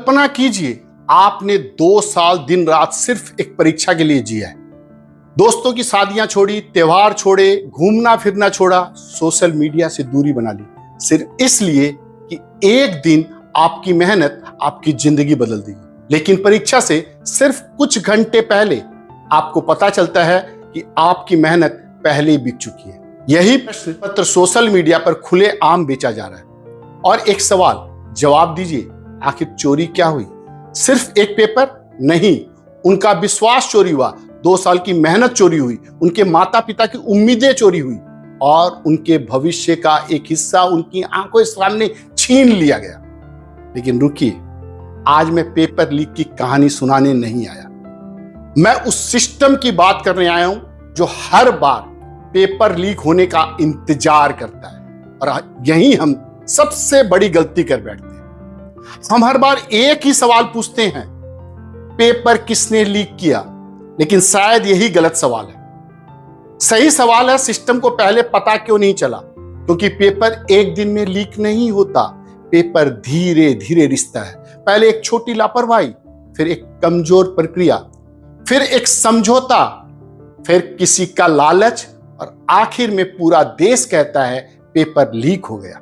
कल्पना कीजिए आपने 2 साल दिन रात सिर्फ एक परीक्षा के लिए जिया है। दोस्तों की शादियां छोड़ी, त्योहार छोड़े, घूमना फिरना छोड़ा, सोशल मीडिया से दूरी बना ली, सिर्फ इसलिए कि एक दिन आपकी मेहनत आपकी जिंदगी बदल देगी। लेकिन परीक्षा से सिर्फ कुछ घंटे पहले आपको पता चलता है कि आपकी मेहनत पहले ही बीत चुकी है। यही प्रश्न पत्र सोशल मीडिया पर खुले आम बेचा जा रहा है। और एक सवाल, जवाब दीजिए, आखिर चोरी क्या हुई? सिर्फ एक पेपर नहीं, उनका विश्वास चोरी हुआ, 2 साल की मेहनत चोरी हुई, उनके माता पिता की उम्मीदें चोरी हुई और उनके भविष्य का एक हिस्सा उनकी आंखों के सामने छीन लिया गया। लेकिन रुकिए, आज मैं पेपर लीक की कहानी सुनाने नहीं आया। मैं उस सिस्टम की बात करने आया हूं जो हर बार पेपर लीक होने का इंतजार करता है। और यही हम सबसे बड़ी गलती कर बैठते हैं। हम हर बार एक ही सवाल पूछते हैं, पेपर किसने लीक किया? लेकिन शायद यही गलत सवाल है। सही सवाल है, सिस्टम को पहले पता क्यों नहीं चला? क्योंकि पेपर एक दिन में लीक नहीं होता, पेपर धीरे धीरे रिश्ता है। पहले एक छोटी लापरवाही, फिर एक कमजोर प्रक्रिया, फिर एक समझौता, फिर किसी का लालच और आखिर में पूरा देश कहता है पेपर लीक हो गया।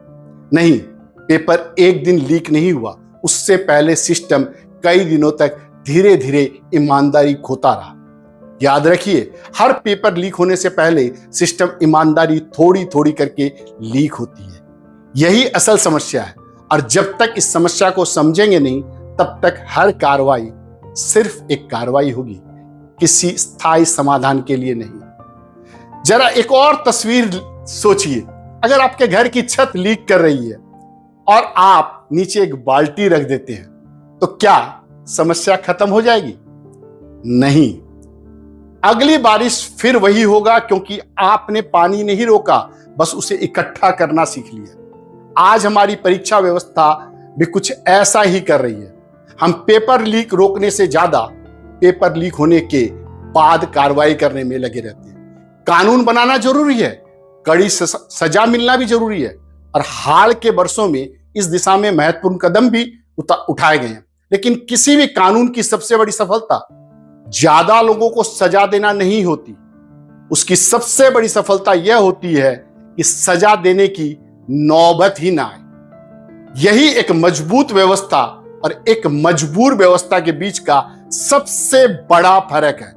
नहीं, पेपर एक दिन लीक नहीं हुआ, उससे पहले सिस्टम कई दिनों तक धीरे धीरे ईमानदारी खोता रहा। याद रखिए, हर पेपर लीक होने से पहले सिस्टम ईमानदारी थोड़ी थोड़ी करके लीक होती है। यही असल समस्या है। और जब तक इस समस्या को समझेंगे नहीं, तब तक हर कार्रवाई सिर्फ एक कार्रवाई होगी, किसी स्थायी समाधान के लिए नहीं। जरा एक और तस्वीर सोचिए, अगर आपके घर की छत लीक कर रही है और आप नीचे एक बाल्टी रख देते हैं, तो क्या समस्या खत्म हो जाएगी? नहीं, अगली बारिश फिर वही होगा, क्योंकि आपने पानी नहीं रोका, बस उसे इकट्ठा करना सीख लिया। आज हमारी परीक्षा व्यवस्था भी कुछ ऐसा ही कर रही है। हम पेपर लीक रोकने से ज्यादा पेपर लीक होने के बाद कार्रवाई करने में लगे रहते हैं। कानून बनाना जरूरी है, कड़ी सजा मिलना भी जरूरी है, और हाल के वर्षों में इस दिशा में महत्वपूर्ण कदम भी उठाए गए हैं। लेकिन किसी भी कानून की सबसे बड़ी सफलता ज्यादा लोगों को सजा देना नहीं होती, उसकी सबसे बड़ी सफलता यह होती है कि सजा देने की नौबत ही ना आए। यही एक मजबूत व्यवस्था और एक मजबूर व्यवस्था के बीच का सबसे बड़ा फर्क है।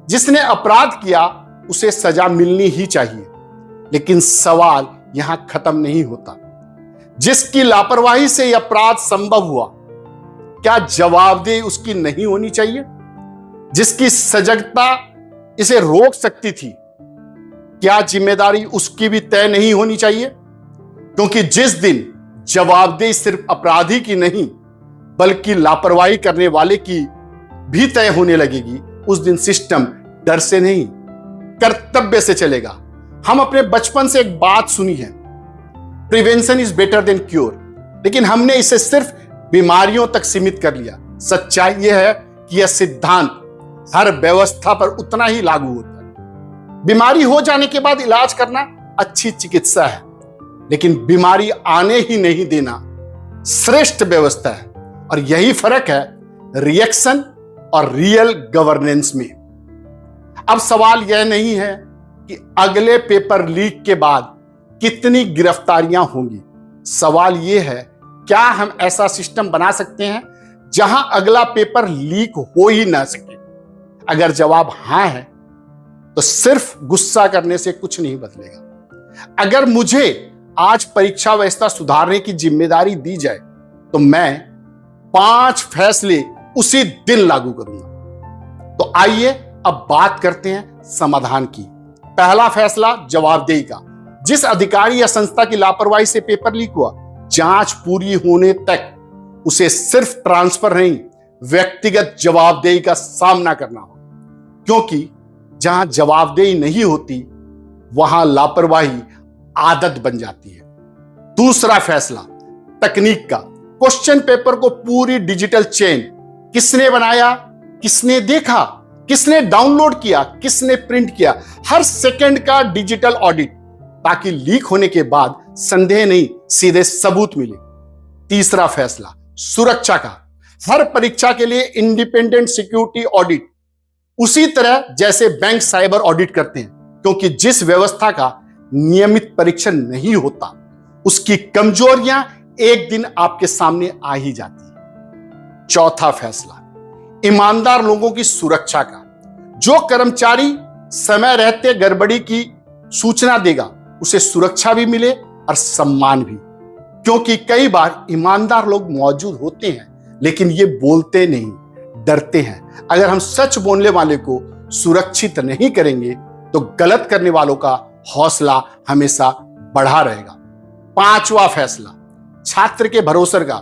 जिसने अपराध किया उसे सजा मिलनी ही चाहिए, लेकिन सवाल यहां खत्म नहीं होता। जिसकी लापरवाही से यह अपराध संभव हुआ, क्या जवाबदेही उसकी नहीं होनी चाहिए? जिसकी सजगता इसे रोक सकती थी, क्या जिम्मेदारी उसकी भी तय नहीं होनी चाहिए? क्योंकि जिस दिन जवाबदेही सिर्फ अपराधी की नहीं, बल्कि लापरवाही करने वाले की भी तय होने लगेगी, उस दिन सिस्टम डर से नहीं, कर्तव्य से चलेगा। हम अपने बचपन से एक बात सुनी है, prevention is better than cure, लेकिन हमने इसे सिर्फ बीमारियों तक सीमित कर लिया। सच्चाई यह है कि यह सिद्धांत हर व्यवस्था पर उतना ही लागू होता है। बीमारी हो जाने के बाद इलाज करना अच्छी चिकित्सा है, लेकिन बीमारी आने ही नहीं देना श्रेष्ठ व्यवस्था है। और यही फर्क है रिएक्शन और रियल गवर्नेंस में। अब सवाल यह नहीं है कि अगले पेपर लीक के बाद कितनी गिरफ्तारियां होंगी, सवाल यह है क्या हम ऐसा सिस्टम बना सकते हैं जहां अगला पेपर लीक हो ही ना सके? अगर जवाब हां है, तो सिर्फ गुस्सा करने से कुछ नहीं बदलेगा। अगर मुझे आज परीक्षा व्यवस्था सुधारने की जिम्मेदारी दी जाए, तो मैं 5 फैसले उसी दिन लागू करूंगा। तो आइए अब बात करते हैं समाधान की। पहला फैसला, जवाबदेही का। जिस अधिकारी या संस्था की लापरवाही से पेपर लीक हुआ, जांच पूरी होने तक उसे सिर्फ ट्रांसफर नहीं, व्यक्तिगत जवाबदेही का सामना करना होगा। क्योंकि जहां जवाबदेही नहीं होती, वहां लापरवाही आदत बन जाती है। दूसरा फैसला, तकनीक का। क्वेश्चन पेपर को पूरी डिजिटल चेन, किसने बनाया, किसने देखा, किसने डाउनलोड किया, किसने प्रिंट किया, हर सेकंड का डिजिटल ऑडिट, ताकि लीक होने के बाद संदेह नहीं, सीधे सबूत मिले। तीसरा फैसला, सुरक्षा का। हर परीक्षा के लिए इंडिपेंडेंट सिक्योरिटी ऑडिट, उसी तरह जैसे बैंक साइबर ऑडिट करते हैं, क्योंकि जिस व्यवस्था का नियमित परीक्षण नहीं होता उसकी कमजोरियां एक दिन आपके सामने आ ही जाती है। चौथा फैसला, ईमानदार लोगों की सुरक्षा का। जो कर्मचारी समय रहते गड़बड़ी की सूचना देगा उसे सुरक्षा भी मिले और सम्मान भी, क्योंकि कई बार ईमानदार लोग मौजूद होते हैं लेकिन ये बोलते नहीं, डरते हैं। अगर हम सच बोलने वाले को सुरक्षित नहीं करेंगे तो गलत करने वालों का हौसला हमेशा बढ़ा रहेगा। पांचवा फैसला, छात्र के भरोसे का।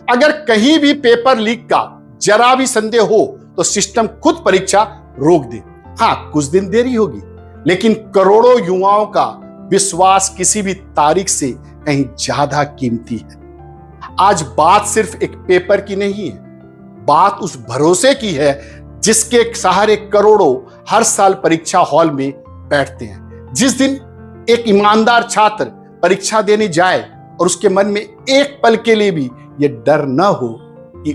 अगर कहीं भी पेपर लीक का जरा भी संदेह हो तो सिस्टम खुद परीक्षा रोक दे। हां, कुछ दिन देरी होगी, लेकिन करोड़ों युवाओं का विश्वास किसी भी तारीख से कहीं ज्यादा कीमती है। आज बात सिर्फ एक पेपर की नहीं है, बात उस भरोसे की है जिसके सहारे करोड़ों हर साल परीक्षा हॉल में बैठते हैं। जिस दिन एक ईमानदार छात्र परीक्षा देने जाए और उसके मन में एक पल के लिए भी यह डर न हो कि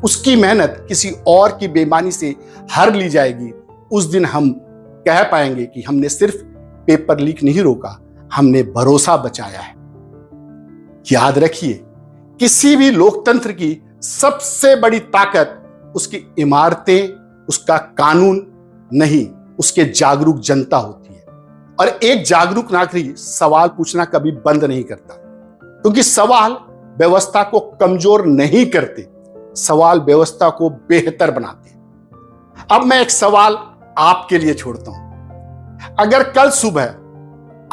उसकी मेहनत किसी और की बेईमानी से हर ली जाएगी, उस दिन हम कह पाएंगे कि हमने सिर्फ पेपर लीक नहीं रोका, हमने भरोसा बचाया है। याद रखिए, किसी भी लोकतंत्र की सबसे बड़ी ताकत उसकी इमारतें, उसका कानून नहीं, उसके जागरूक जनता होती है। और एक जागरूक नागरिक सवाल पूछना कभी बंद नहीं करता, क्योंकि सवाल व्यवस्था को कमजोर नहीं करते, सवाल व्यवस्था को बेहतर बनाते। अब मैं एक सवाल आपके लिए छोड़ता हूं। अगर कल सुबह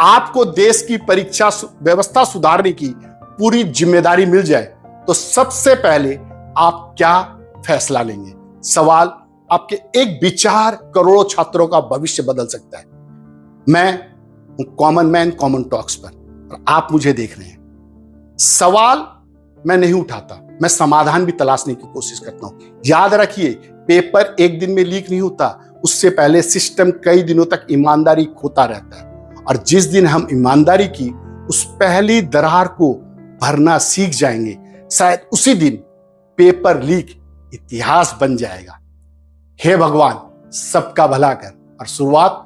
आपको देश की परीक्षा व्यवस्था सुधारने की पूरी जिम्मेदारी मिल जाए तो सबसे पहले आप क्या फैसला लेंगे? सवाल आपके एक विचार करोड़ों छात्रों का भविष्य बदल सकता है। मैं हूं कॉमन मैन कॉमन टॉक्स पर और आप मुझे देख रहे हैं। सवाल मैं नहीं उठाता, मैं समाधान भी तलाशने की कोशिश करता हूं। याद रखिए, पेपर एक दिन में लीक नहीं होता, उससे पहले सिस्टम कई दिनों तक ईमानदारी खोता रहता है। और जिस दिन हम ईमानदारी की उस पहली दरार को भरना सीख जाएंगे, शायद उसी दिन पेपर लीक इतिहास बन जाएगा। हे भगवान, सबका भला कर और शुरुआत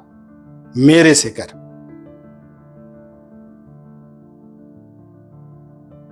मेरे से कर।